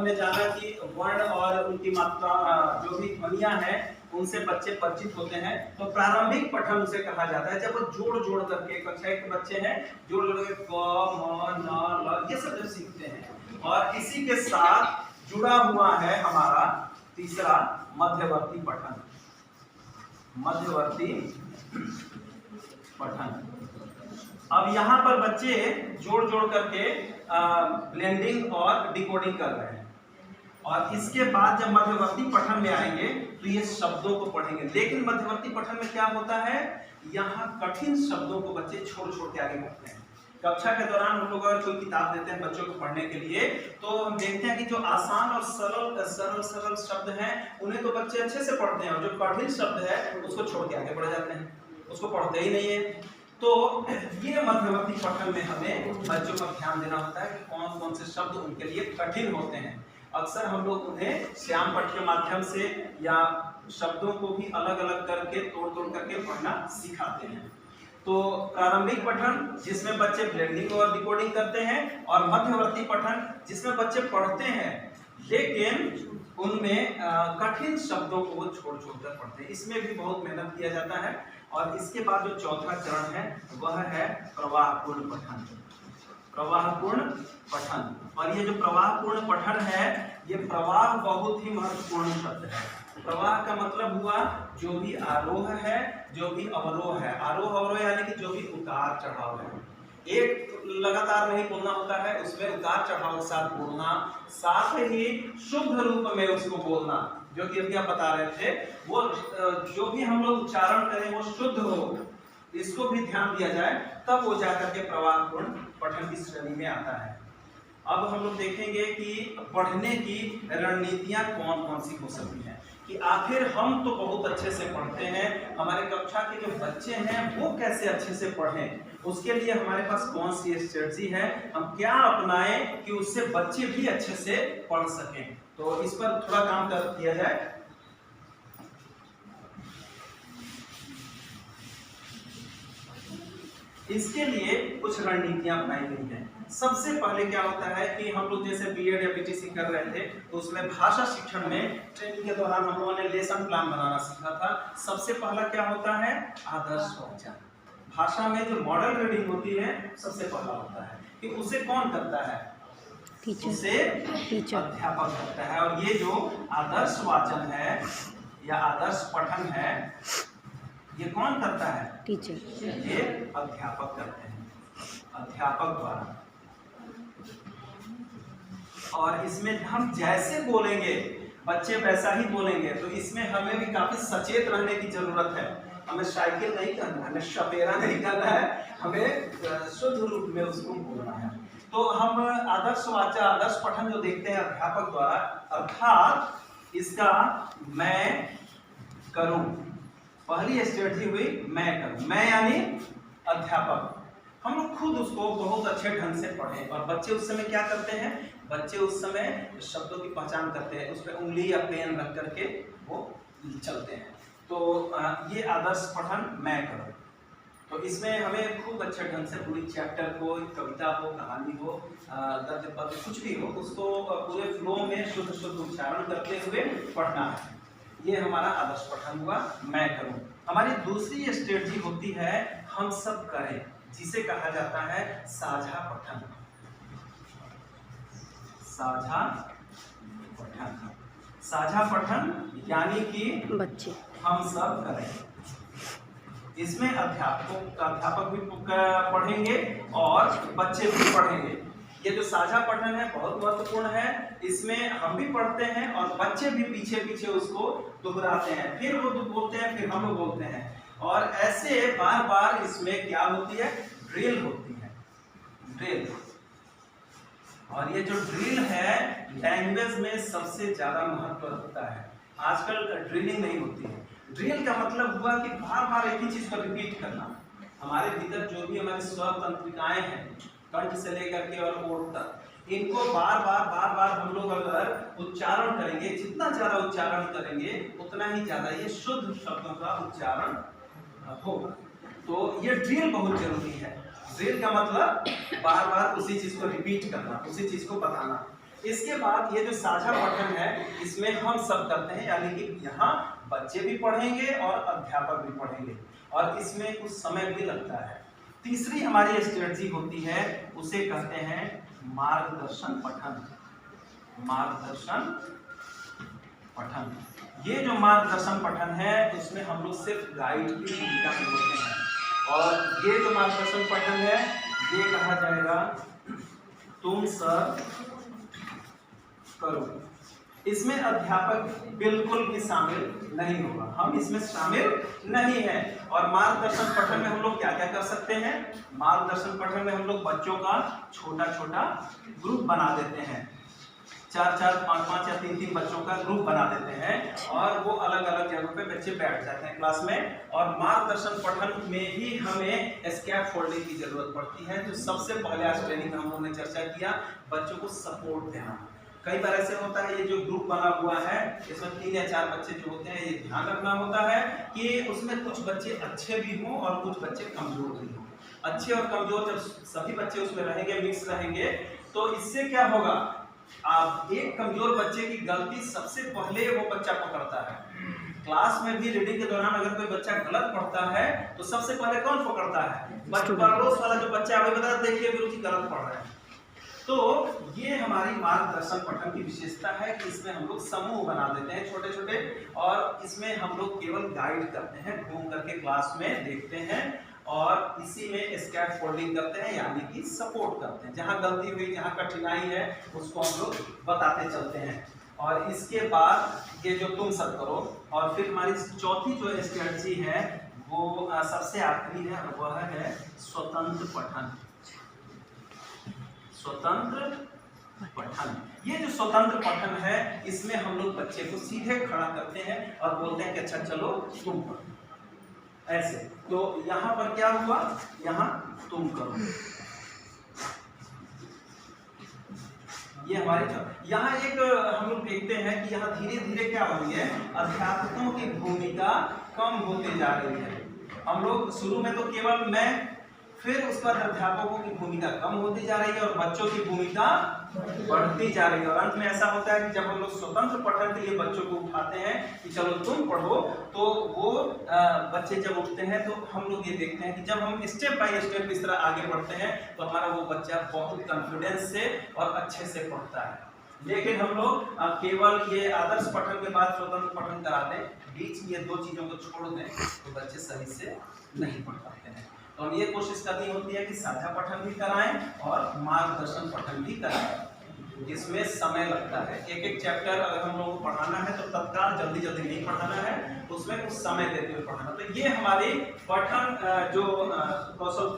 हमने जाना कि वर्ण और उनकी मात्रा जो भी ध्वनियां हैं उनसे बच्चे परिचित होते हैं। तो प्रारंभिक पठन उसे कहा जाता है जब वो जोड़ जोड़ करके, कक्षा एक के बच्चे हैं जोड़ जोड़ के क म न ल ये सब जब सीखते हैं। और इसी के साथ जुड़ा हुआ है हमारा तीसरा मध्यवर्ती पठन। मध्यवर्ती पठन, अब यहाँ पर बच्चे जोड़ जोड़ करके ब्लेंडिंग और डिकोडिंग कर रहे हैं। और इसके बाद जब मध्यवर्ती पठन में आएंगे तो ये शब्दों को पढ़ेंगे। लेकिन मध्यवर्ती पठन में क्या होता है, यहाँ कठिन शब्दों को बच्चे छोड़ छोड़ के आगे बढ़ते हैं। कक्षा के दौरान हम लोग अगर कोई किताब देते हैं बच्चों को पढ़ने के लिए तो हम देखते हैं कि जो आसान और सरल शब्द हैं उन्हें तो बच्चे अच्छे से पढ़ते हैं, और जो कठिन शब्द है उसको छोड़ के आगे बढ़ जाते हैं, उसको पढ़ते ही नहीं है। तो ये मध्यवर्ती पठन में हमें बच्चों का ध्यान देना होता है कि कौन कौन से शब्द उनके लिए कठिन होते हैं। अक्सर हम लोग उन्हें श्याम पठ के माध्यम से या शब्दों को भी अलग अलग करके तोड़ तोड़ करके पढ़ना सिखाते हैं। तो प्रारंभिक पठन जिसमें बच्चे ब्लेंडिंग और डिकोडिंग करते हैं, और मध्यवर्ती पठन जिसमें बच्चे पढ़ते हैं लेकिन उनमें कठिन शब्दों को वो छोड़ छोड़ कर पढ़ते हैं। इसमें भी बहुत मेहनत किया जाता है। और इसके बाद जो चौथा चरण है वह है प्रवाहपूर्ण पठन। प्रवाहपूर्ण पठन, और ये जो प्रवाहपूर्ण पठन है, ये प्रवाह बहुत ही महत्वपूर्ण शब्द है। प्रवाह का मतलब हुआ जो भी आरोह है, जो भी अवरोह है। आरोह अवरोह यानी कि जो भी उतार चढ़ाव है, एक लगातार नहीं बोलना होता है, उसमें उतार चढ़ाव के साथ बोलना, साथ ही शुद्ध रूप में उसको बोलना, जो कि अभी आप बता रहे थे, वो जो भी हम लोग उच्चारण करें वो शुद्ध हो, इसको भी ध्यान दिया जाए, तब वो जाकर के प्रवाहपूर्ण पठन की श्रेणी में आता है। अब हम लोग देखेंगे कि पढ़ने की रणनीतियां कौन कौन सी हो सकती हैं, कि आखिर हम तो बहुत अच्छे से पढ़ते हैं, हमारे कक्षा के जो बच्चे हैं वो कैसे अच्छे से पढ़ें, उसके लिए हमारे पास कौन सी स्ट्रेटजी है, हम क्या अपनाएं कि उससे बच्चे भी अच्छे से पढ़ सकें। तो इस पर थोड़ा काम किया जाए। इसके लिए कुछ रणनीतियां अपनाई गई हैं। सबसे पहले क्या होता है कि हम लोग जैसे बीएड या बीटीसी कर रहे थे तो उसमें भाषा शिक्षण में ट्रेनिंग के दौरान हम लोगों ने लेसन प्लान बनाना सीखा था। सबसे पहला क्या होता है, आदर्श वाचन। भाषा में जो मॉडल रीडिंग होती है सबसे पहला होता है कि उसे कौन करता है, उसे अध्यापक करता है। और ये जो आदर्श वाचन है या आदर्श पठन है ये कौन करता है, टीचर, ये अध्यापक करते हैं, अध्यापक द्वारा। और इसमें हम जैसे बोलेंगे बच्चे वैसा ही बोलेंगे, तो इसमें हमें भी काफी सचेत रहने की जरूरत है। हमें साइकिल नहीं करना है, हमें शपेरा नहीं करना है, हमें शुद्ध रूप में उसको बोलना है। तो हम आदर्श वाचन, आदर्श पठन जो देखते हैं अध्यापक द्वारा, अर्थात इसका मैं करूं, पहली स्ट्रेटजी हुई मैं करूं। मैं यानी अध्यापक, हम लोग खुद उसको बहुत अच्छे ढंग से पढ़ें। और बच्चे उस समय क्या करते हैं, बच्चे उस समय शब्दों की पहचान करते हैं, उस पर उंगली या पेन रख करके वो चलते हैं। तो ये आदर्श पठन मैं करूं। तो इसमें हमें खूब अच्छे ढंग से पूरी चैप्टर को, कविता हो, कहानी हो, गद्य पद्य कुछ भी हो, उसको पूरे फ्लो में शुद्ध शुद्ध उच्चारण करते हुए पढ़ना है। ये हमारा आदर्श पठन हुआ, मैं करूं। हमारी दूसरी स्ट्रेटजी होती है हम सब करें, जिसे कहा जाता है साझा पठन। साझा पठन, साझा पठन यानी कि बच्चे हम सब करें। इसमें अध्यापक भी पढ़ेंगे और बच्चे भी पढ़ेंगे। ये जो साझा पठन है बहुत महत्वपूर्ण है। इसमें हम भी पढ़ते हैं और बच्चे भी पीछे पीछे उसको दोहराते हैं, फिर वो बोलते हैं, फिर हम लोग बोलते हैं, और ऐसे बार बार इसमें क्या होती है, ड्रिल होती है, ड्रिल। और ये जो ड्रिल है लैंग्वेज में सबसे ज्यादा महत्व रखता है। आजकल ड्रिलिंग नहीं होती है। ड्रिल का मतलब हुआ कि बार बार एक ही चीज को रिपीट करना। हमारे भीतर जो भी हमारी स्वर तंत्रिकाएं हैं, कंठ से लेकर के और ओठ तक, इनको बार बार हम लोग अगर उच्चारण करेंगे, जितना ज्यादा उच्चारण करेंगे उतना ही ज्यादा ये शुद्ध शब्दों का उच्चारण होगा। तो ये ड्रिल बहुत जरूरी है। ड्रिल का मतलब बार बार उसी चीज को रिपीट करना, उसी चीज को बताना। इसके बाद ये जो साझा पठन है इसमें हम सब करते हैं, यानी कि यहाँ बच्चे भी पढ़ेंगे और अध्यापक भी पढ़ेंगे और इसमें कुछ समय भी लगता है। तीसरी हमारी स्ट्रेटजी होती है उसे कहते हैं मार्गदर्शन पठन। मार्गदर्शन पठन, ये जो मार्गदर्शन पठन है उसमें हम लोग सिर्फ गाइड की भूमिका में होते हैं और ये जो मार्गदर्शन पठन है ये कहा जाएगा तुम सर करो। इसमें अध्यापक बिल्कुल भी शामिल नहीं होगा, हम इसमें शामिल नहीं है। और मार्गदर्शन पठन में हम लोग क्या क्या कर सकते हैं, मार्गदर्शन पठन में हम लोग बच्चों का छोटा छोटा ग्रुप बना देते हैं, 4-4, 5-5 या 3-3 बच्चों का ग्रुप बना देते हैं और वो अलग अलग जगहों पे बच्चे बैठ जाते हैं क्लास में। और मार्गदर्शन पठन में ही हमें स्कैफोल्डिंग की जरूरत पड़ती है। जो सबसे पहले आज ट्रेनिंग में हम लोगों ने चर्चा किया, बच्चों को सपोर्ट देना। कई बार ऐसे होता है ये जो ग्रुप बना हुआ है इसमें 3 या 4 बच्चे जो होते हैं, ये ध्यान रखना होता है कि उसमें कुछ बच्चे अच्छे भी हों और कुछ बच्चे कमजोर भी हों। अच्छे और कमजोर जब सभी बच्चे उसमें रहेंगे, मिक्स रहेंगे, तो इससे क्या होगा, आप एक कमजोर बच्चे की गलती सबसे पहले वो बच्चा पकड़ता है। क्लास में भी रीडिंग के दौरान अगर कोई बच्चा गलत पढ़ता है तो सबसे पहले कौन पकड़ता है, पड़ोस वाला जो बच्चा है, बता देखिए विरुचि गलत पढ़ रहा है। तो ये हमारी मार्गदर्शन पठन की विशेषता है कि इसमें हम लोग समूह बना देते हैं छोटे छोटे और इसमें हम लोग केवल गाइड करते हैं, घूम करके क्लास में देखते हैं और इसी में स्कैफोल्डिंग करते हैं, यानी कि सपोर्ट करते हैं। जहां गलती हुई, जहां कठिनाई है उसको हम लोग बताते चलते हैं। और इसके बाद ये जो तुम सब करो, और फिर हमारी चौथी जो स्ट्रेटजी है वो सबसे आखिरी है, वह है स्वतंत्र पठन। स्वतंत्र पठन, ये जो स्वतंत्र पठन है इसमें हम लोग बच्चे को सीधे खड़ा करते हैं और बोलते हैं कि अच्छा चलो तुम पढ़ो, ऐसे। तो यहाँ पर क्या हुआ, यहाँ तुम करो, ये हमारे यहाँ एक हम लोग देखते हैं कि यहाँ धीरे धीरे क्या हो रही है, अध्यापकों की भूमिका कम होते जा रही है। हम लोग शुरू में तो केवल मैं, फिर उसके बाद अध्यापकों की भूमिका कम होती जा रही है और बच्चों की भूमिका बढ़ती जा रही है। और अंत में ऐसा होता है कि जब हम लोग स्वतंत्र पठन के लिए बच्चों को उठाते हैं कि चलो तुम पढ़ो, तो वो बच्चे जब उठते हैं तो हम लोग ये देखते हैं कि जब हम स्टेप बाय स्टेप इस तरह आगे बढ़ते हैं तो हमारा वो बच्चा बहुत कॉन्फिडेंस से और अच्छे से पढ़ता है। लेकिन हम लोग केवल ये आदर्श पठन के बाद स्वतंत्र पठन करा दें, बीच में ये दो चीजों को छोड़ दें तो बच्चे सही से नहीं पढ़ पाते हैं। तो हम ये कोशिश करनी होती है कि साझा पठन भी कराएं और मार्गदर्शन पठन भी कराएं। इसमें समय लगता है, एक एक चैप्टर अगर हम लोगों को पढ़ाना है तो तत्काल जल्दी जल्दी नहीं पढ़ाना है, उसमें कुछ समय देते हुए पढ़ाना। तो ये हमारी पठन जो कौशल